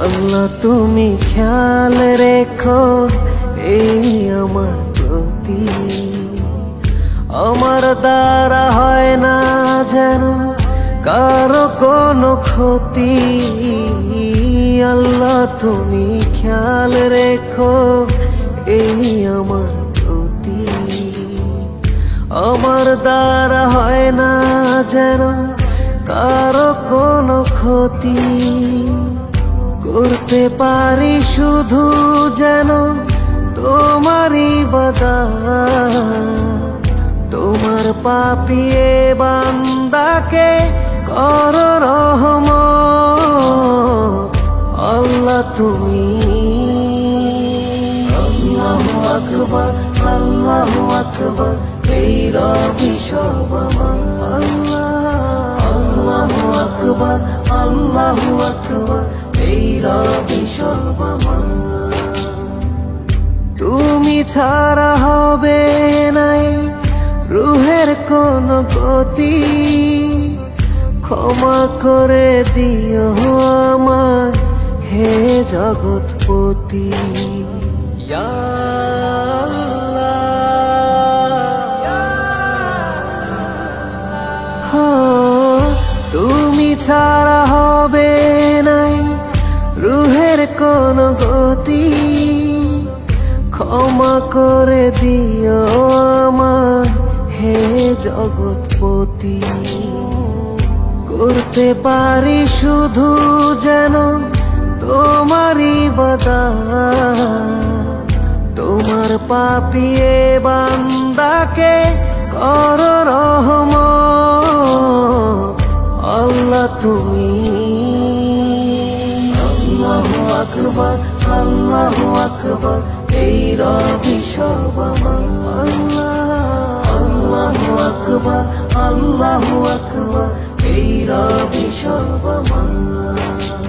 আল্লাহ তুমি খেয়াল রেখো এই আমার প্রতি, আমার দ্বারা হয় না যেন কারো কোনো ক্ষতি। আল্লাহ তুমি খেয়াল রেখো এই আমার প্রতি, আমার দ্বারা হয় না যেন কারো কোনো ক্ষতি। করতে পারি শুধু যেন তোমারই ইবাদত, তোমার পাপিয়ে বান্দাকে করো রহমত। আল্লাহ তুমি আল্লাহু আকবার, আল্লাহু আকবার, এই রবি সব আমার। আল্লাহু আকবার, আল্লাহু আকবার, এই রবি সব আমার। তুমি ছাড়া হবে নাই রুহের কোনো গতি, ক্ষমা করে দিও আমার হে জগৎপতি। ইয়া আল্লাহ, তুমি ছাড়া হবে নাই রুহের কোনো গতি, ক্ষমা করে দিও আমার হে জগৎপতি। করতে পারি শুধু যেন তোমারই ইবাদত, তোমার পাপিয়ে বান্দাকে করো রহমত। আল্লাহ তুমি আল্লাহু আকবার, আল্লাহু আকবার, এই রবি সব আমার। আল্লাহু আকবার, আল্লাহু আকবার, এই রবি সব আমার।